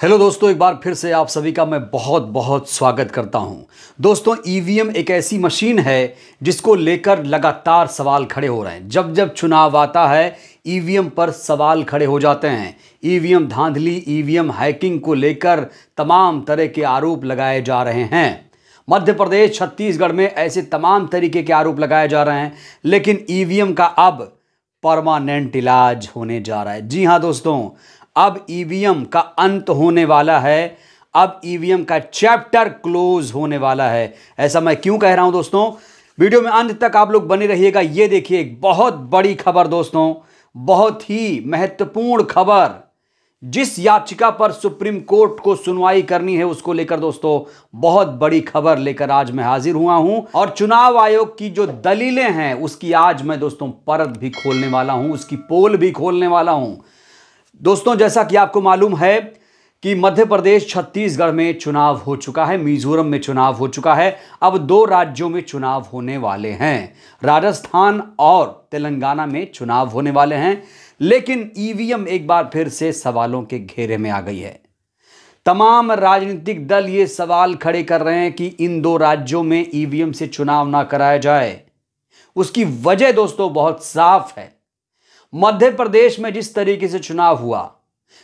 Hello दोस्तों, एक बार फिर से आप सभी का मैं बहुत बहुत स्वागत करता हूं। दोस्तों, ईवीएम एक ऐसी मशीन है जिसको लेकर लगातार सवाल खड़े हो रहे हैं। जब जब चुनाव आता है ईवीएम पर सवाल खड़े हो जाते हैं। ईवीएम धांधली, ईवीएम हैकिंग को लेकर तमाम तरह के आरोप लगाए जा रहे हैं। मध्य प्रदेश, छत्तीसगढ़ में ऐसे तमाम तरीके के आरोप लगाए जा रहे हैं, लेकिन ईवीएम का अब परमानेंट इलाज होने जा रहा है। जी हां दोस्तों, अब ईवीएम का अंत होने वाला है। अब ईवीएम का चैप्टर क्लोज होने वाला है। ऐसा मैं क्यों कह रहा हूं दोस्तों, वीडियो में अंत तक आप लोग बने रहिएगा। ये देखिए, एक बहुत बड़ी खबर दोस्तों, बहुत ही महत्वपूर्ण खबर। जिस याचिका पर सुप्रीम कोर्ट को सुनवाई करनी है उसको लेकर दोस्तों बहुत बड़ी खबर लेकर आज मैं हाजिर हुआ हूं। और चुनाव आयोग की जो दलीलें हैं उसकी आज मैं दोस्तों परत भी खोलने वाला हूं, उसकी पोल भी खोलने वाला हूं। दोस्तों, जैसा कि आपको मालूम है कि मध्य प्रदेश, छत्तीसगढ़ में चुनाव हो चुका है, मिजोरम में चुनाव हो चुका है। अब दो राज्यों में चुनाव होने वाले हैं, राजस्थान और तेलंगाना में चुनाव होने वाले हैं। लेकिन ईवीएम एक बार फिर से सवालों के घेरे में आ गई है। तमाम राजनीतिक दल ये सवाल खड़े कर रहे हैं कि इन दो राज्यों में ईवीएम से चुनाव ना कराया जाए। उसकी वजह दोस्तों बहुत साफ है। मध्य प्रदेश में जिस तरीके से चुनाव हुआ,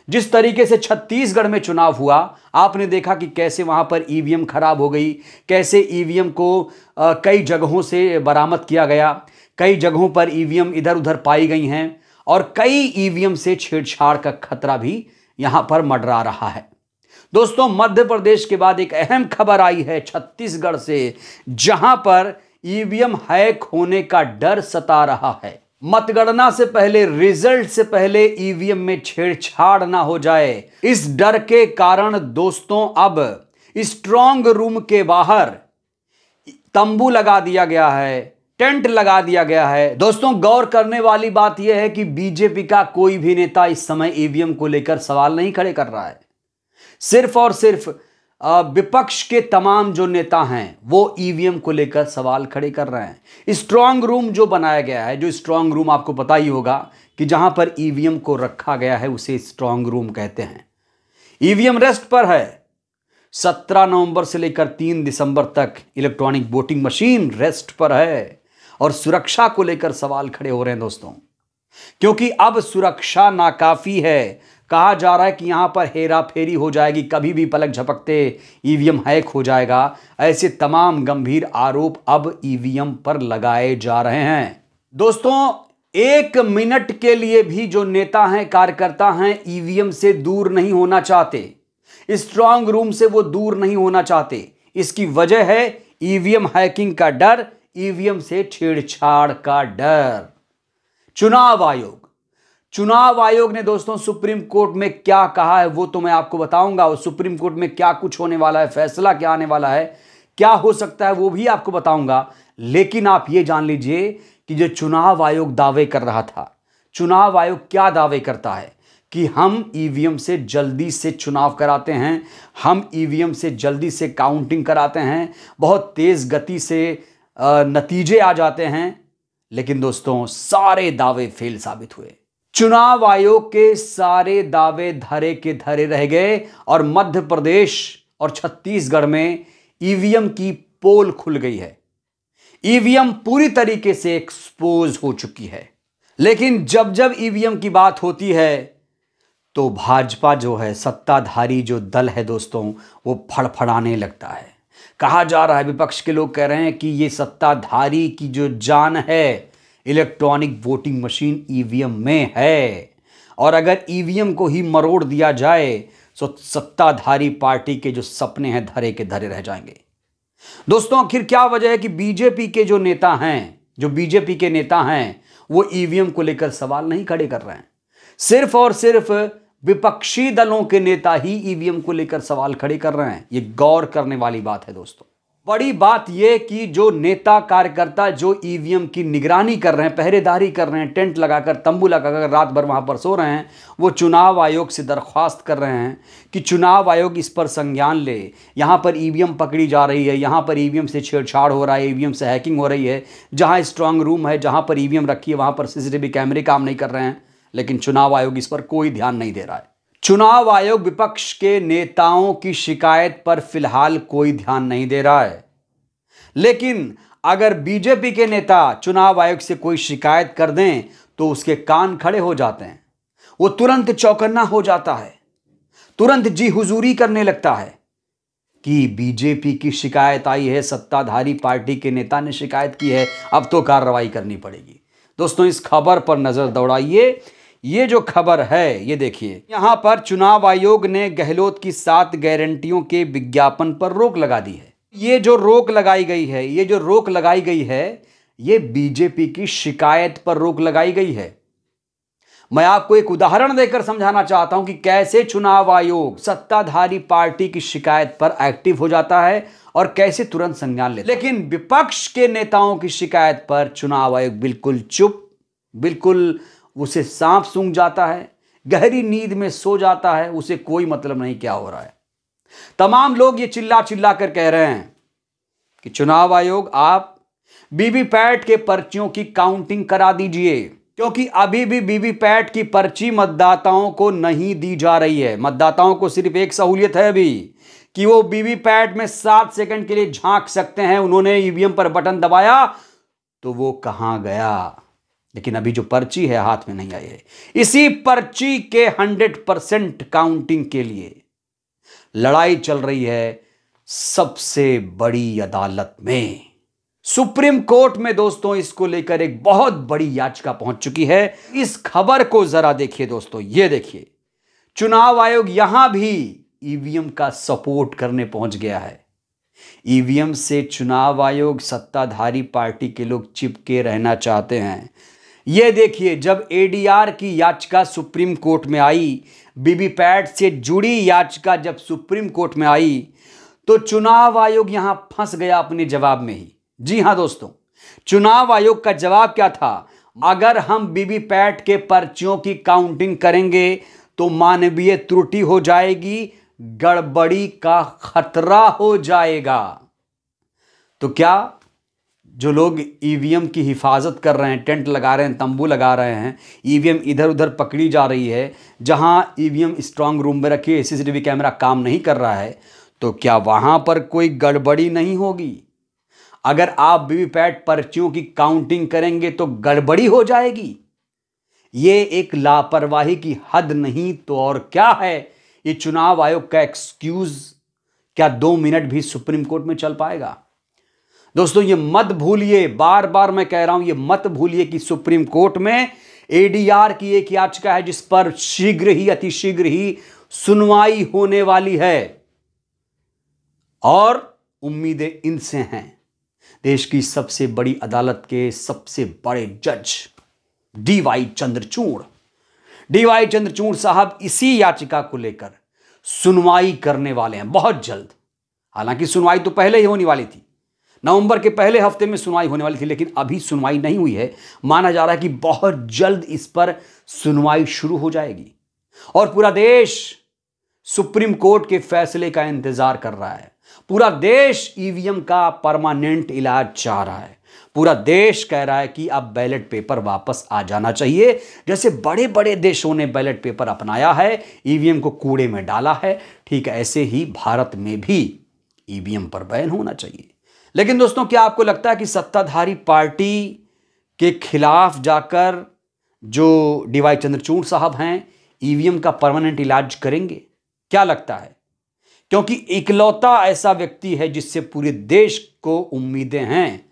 जिस तरीके से छत्तीसगढ़ में चुनाव हुआ, आपने देखा कि कैसे वहां पर ईवीएम खराब हो गई, कैसे ईवीएम को कई जगहों से बरामद किया गया, कई जगहों पर ईवीएम इधर उधर पाई गई हैं और कई ईवीएम से छेड़छाड़ का खतरा भी यहां पर मंडरा रहा है। दोस्तों, मध्य प्रदेश के बाद एक अहम खबर आई है छत्तीसगढ़ से, जहां पर ईवीएम हैक होने का डर सता रहा है। मतगणना से पहले, रिजल्ट से पहले ईवीएम में छेड़छाड़ ना हो जाए, इस डर के कारण दोस्तों अब स्ट्रांग रूम के बाहर तंबू लगा दिया गया है, टेंट लगा दिया गया है। दोस्तों, गौर करने वाली बात यह है कि बीजेपी का कोई भी नेता इस समय ईवीएम को लेकर सवाल नहीं खड़े कर रहा है। सिर्फ और सिर्फ विपक्ष के तमाम जो नेता हैं वो ईवीएम को लेकर सवाल खड़े कर रहे हैं। स्ट्रांग रूम जो बनाया गया है, जो स्ट्रांग रूम आपको पता ही होगा कि जहां पर ईवीएम को रखा गया है उसे स्ट्रांग रूम कहते हैं। ईवीएम रेस्ट पर है। 17 नवंबर से लेकर 3 दिसंबर तक इलेक्ट्रॉनिक वोटिंग मशीन रेस्ट पर है और सुरक्षा को लेकर सवाल खड़े हो रहे हैं दोस्तों, क्योंकि अब सुरक्षा नाकाफी है। कहा जा रहा है कि यहां पर हेरा फेरी हो जाएगी, कभी भी पलक झपकते ईवीएम हैक हो जाएगा। ऐसे तमाम गंभीर आरोप अब ईवीएम पर लगाए जा रहे हैं। दोस्तों, 1 मिनट के लिए भी जो नेता हैं, कार्यकर्ता हैं, ईवीएम से दूर नहीं होना चाहते, स्ट्रांग रूम से वो दूर नहीं होना चाहते। इसकी वजह है ईवीएम हैकिंग का डर, ईवीएम से छेड़छाड़ का डर। चुनाव आयोग ने दोस्तों सुप्रीम कोर्ट में क्या कहा है वो तो मैं आपको बताऊंगा, और सुप्रीम कोर्ट में क्या कुछ होने वाला है, फैसला क्या आने वाला है, क्या हो सकता है वो भी आपको बताऊंगा। लेकिन आप ये जान लीजिए कि जो चुनाव आयोग दावे कर रहा था, चुनाव आयोग क्या दावे करता है कि हम ईवीएम से जल्दी से चुनाव कराते हैं, हम ईवीएम से जल्दी से काउंटिंग कराते हैं, बहुत तेज गति से नतीजे आ जाते हैं। लेकिन दोस्तों, सारे दावे फेल साबित हुए। चुनाव आयोग के सारे दावे धरे के धरे रह गए और मध्य प्रदेश और छत्तीसगढ़ में ईवीएम की पोल खुल गई है। ईवीएम पूरी तरीके से एक्सपोज हो चुकी है। लेकिन जब जब ईवीएम की बात होती है तो भाजपा जो है, सत्ताधारी जो दल है दोस्तों, वो फड़फड़ाने लगता है। कहा जा रहा है, विपक्ष के लोग कह रहे हैं कि ये सत्ताधारी की जो जान है इलेक्ट्रॉनिक वोटिंग मशीन ईवीएम में है, और अगर ईवीएम को ही मरोड़ दिया जाए तो सत्ताधारी पार्टी के जो सपने हैं धरे के धरे रह जाएंगे। दोस्तों, आखिर क्या वजह है कि बीजेपी के जो नेता हैं, वो ईवीएम को लेकर सवाल नहीं खड़े कर रहे हैं। सिर्फ और सिर्फ विपक्षी दलों के नेता ही ईवीएम को लेकर सवाल खड़े कर रहे हैं। ये गौर करने वाली बात है दोस्तों। बड़ी बात यह कि जो नेता कार्यकर्ता जो ईवीएम की निगरानी कर रहे हैं, पहरेदारी कर रहे हैं, टेंट लगाकर, तंबू लगाकर रात भर वहां पर सो रहे हैं, वो चुनाव आयोग से दरख्वास्त कर रहे हैं कि चुनाव आयोग इस पर संज्ञान ले। यहां पर ईवीएम पकड़ी जा रही है, यहां पर ईवीएम से छेड़छाड़ हो रहा है, ईवीएम से हैकिंग हो रही है। जहां स्ट्रांग रूम है, जहां पर ईवीएम रखी है, वहां पर सीसीटीवी कैमरे काम नहीं कर रहे हैं, लेकिन चुनाव आयोग इस पर कोई ध्यान नहीं दे रहा है। चुनाव आयोग विपक्ष के नेताओं की शिकायत पर फिलहाल कोई ध्यान नहीं दे रहा है, लेकिन अगर बीजेपी के नेता चुनाव आयोग से कोई शिकायत कर दें तो उसके कान खड़े हो जाते हैं। वो तुरंत चौकन्ना हो जाता है, तुरंत जी हुजूरी करने लगता है कि बीजेपी की शिकायत आई है, सत्ताधारी पार्टी के नेता ने शिकायत की है, अब तो कार्रवाई करनी पड़ेगी। दोस्तों, इस खबर पर नजर दौड़ाइए। ये जो खबर है ये देखिए, यहां पर चुनाव आयोग ने गहलोत की 7 गारंटियों के विज्ञापन पर रोक लगा दी है। ये जो रोक लगाई गई है, ये बीजेपी की शिकायत पर रोक लगाई गई है। मैं आपको एक उदाहरण देकर समझाना चाहता हूं कि कैसे चुनाव आयोग सत्ताधारी पार्टी की शिकायत पर एक्टिव हो जाता है और कैसे तुरंत संज्ञान लेता है। लेकिन विपक्ष के नेताओं की शिकायत पर चुनाव आयोग बिल्कुल चुप, बिल्कुल उसे सांप सूंघ जाता है, गहरी नींद में सो जाता है, उसे कोई मतलब नहीं क्या हो रहा है। तमाम लोग ये चिल्ला चिल्ला कर कह रहे हैं कि चुनाव आयोग आप वीवीपैट के पर्चियों की काउंटिंग करा दीजिए, क्योंकि अभी भी वीवीपैट की पर्ची मतदाताओं को नहीं दी जा रही है। मतदाताओं को सिर्फ एक सहूलियत है अभी कि वो वीवीपैट में 7 सेकंड के लिए झांक सकते हैं। उन्होंने ईवीएम पर बटन दबाया तो वो कहां गया, लेकिन अभी जो पर्ची है हाथ में नहीं आई है। इसी पर्ची के 100% काउंटिंग के लिए लड़ाई चल रही है सबसे बड़ी अदालत में, सुप्रीम कोर्ट में। दोस्तों, इसको लेकर एक बहुत बड़ी याचिका पहुंच चुकी है। इस खबर को जरा देखिए दोस्तों, ये देखिए, चुनाव आयोग यहां भी ईवीएम का सपोर्ट करने पहुंच गया है। ईवीएम से चुनाव आयोग सत्ताधारी पार्टी के लोग चिपके रहना चाहते हैं। ये देखिए, जब एडीआर की याचिका सुप्रीम कोर्ट में आई, वीवीपैट से जुड़ी याचिका जब सुप्रीम कोर्ट में आई, तो चुनाव आयोग यहां फंस गया अपने जवाब में ही। जी हां दोस्तों, चुनाव आयोग का जवाब क्या था? अगर हम वीवीपैट के पर्चियों की काउंटिंग करेंगे तो मानवीय त्रुटि हो जाएगी, गड़बड़ी का खतरा हो जाएगा। तो क्या जो लोग ईवीएम की हिफाजत कर रहे हैं, टेंट लगा रहे हैं, तंबू लगा रहे हैं, ईवीएम इधर उधर पकड़ी जा रही है, जहां ईवीएम स्ट्रांग रूम में रखी है, सीसीटीवी कैमरा काम नहीं कर रहा है, तो क्या वहां पर कोई गड़बड़ी नहीं होगी? अगर आप वीवीपैट पर्चियों की काउंटिंग करेंगे तो गड़बड़ी हो जाएगी। ये एक लापरवाही की हद नहीं तो और क्या है? ये चुनाव आयोग का एक्सक्यूज क्या 2 मिनट भी सुप्रीम कोर्ट में चल पाएगा? दोस्तों, ये मत भूलिए, बार बार मैं कह रहा हूं, ये मत भूलिए कि सुप्रीम कोर्ट में एडीआर की एक याचिका है जिस पर शीघ्र ही, अतिशीघ्र ही सुनवाई होने वाली है, और उम्मीदें इनसे हैं। देश की सबसे बड़ी अदालत के सबसे बड़े जज डीवाई चंद्रचूड़ साहब इसी याचिका को लेकर सुनवाई करने वाले हैं बहुत जल्द। हालांकि सुनवाई तो पहले ही होने वाली थी, नवंबर के पहले हफ्ते में सुनवाई होने वाली थी, लेकिन अभी सुनवाई नहीं हुई है। माना जा रहा है कि बहुत जल्द इस पर सुनवाई शुरू हो जाएगी और पूरा देश सुप्रीम कोर्ट के फैसले का इंतजार कर रहा है। पूरा देश ईवीएम का परमानेंट इलाज चाह रहा है। पूरा देश कह रहा है कि अब बैलेट पेपर वापस आ जाना चाहिए। जैसे बड़े बड़े देशों ने बैलेट पेपर अपनाया है, ईवीएम को कूड़े में डाला है, ठीक ऐसे ही भारत में भी ईवीएम पर बैन होना चाहिए। लेकिन दोस्तों, क्या आपको लगता है कि सत्ताधारी पार्टी के खिलाफ जाकर जो डीवाई चंद्रचूड़ साहब हैं ईवीएम का परमानेंट इलाज करेंगे? क्या लगता है? क्योंकि इकलौता ऐसा व्यक्ति है जिससे पूरे देश को उम्मीदें हैं।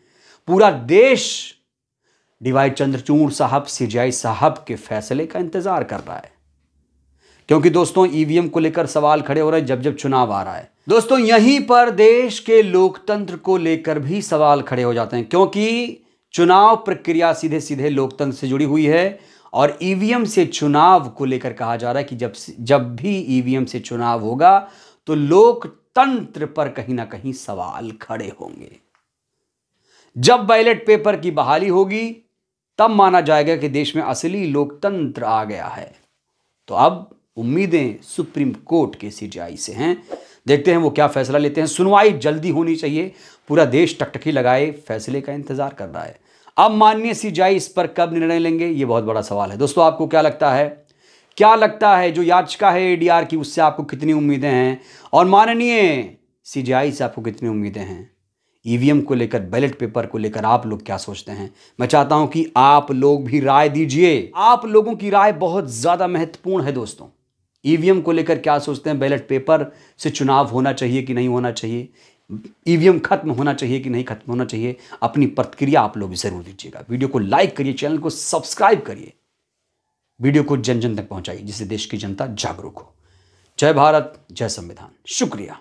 पूरा देश डीवाई चंद्रचूड़ साहब, सीजेआई साहब के फैसले का इंतजार कर रहा है। क्योंकि दोस्तों, ईवीएम को लेकर सवाल खड़े हो रहे हैं जब जब चुनाव आ रहा है। दोस्तों, यहीं पर देश के लोकतंत्र को लेकर भी सवाल खड़े हो जाते हैं, क्योंकि चुनाव प्रक्रिया सीधे सीधे लोकतंत्र से जुड़ी हुई है और ईवीएम से चुनाव को लेकर कहा जा रहा है कि जब भी ईवीएम से चुनाव होगा तो लोकतंत्र पर कहीं ना कहीं सवाल खड़े होंगे। जब बैलेट पेपर की बहाली होगी तब माना जाएगा कि देश में असली लोकतंत्र आ गया है। तो अब उम्मीदें सुप्रीम कोर्ट के सीजेआई से हैं। देखते हैं वो क्या फैसला लेते हैं। सुनवाई जल्दी होनी चाहिए, पूरा देश टकटकी लगाए फैसले का इंतजार कर रहा है। अब माननीय सीजेआई इस पर कब निर्णय लेंगे, ये बहुत बड़ा सवाल है। दोस्तों, आपको क्या लगता है? क्या लगता है जो याचिका है एडीआर की, उससे आपको कितनी उम्मीदें हैं? और माननीय सीजेआई से आपको कितनी उम्मीदें हैं? ईवीएम को लेकर, बैलेट पेपर को लेकर आप लोग क्या सोचते हैं? मैं चाहता हूं कि आप लोग भी राय दीजिए। आप लोगों की राय बहुत ज्यादा महत्वपूर्ण है दोस्तों। ईवीएम को लेकर क्या सोचते हैं? बैलेट पेपर से चुनाव होना चाहिए कि नहीं होना चाहिए? ईवीएम खत्म होना चाहिए कि नहीं खत्म होना चाहिए? अपनी प्रतिक्रिया आप लोग जरूर दीजिएगा। वीडियो को लाइक करिए, चैनल को सब्सक्राइब करिए, वीडियो को जन जन तक पहुंचाइए, जिससे देश की जनता जागरूक हो। जय भारत, जय संविधान। शुक्रिया।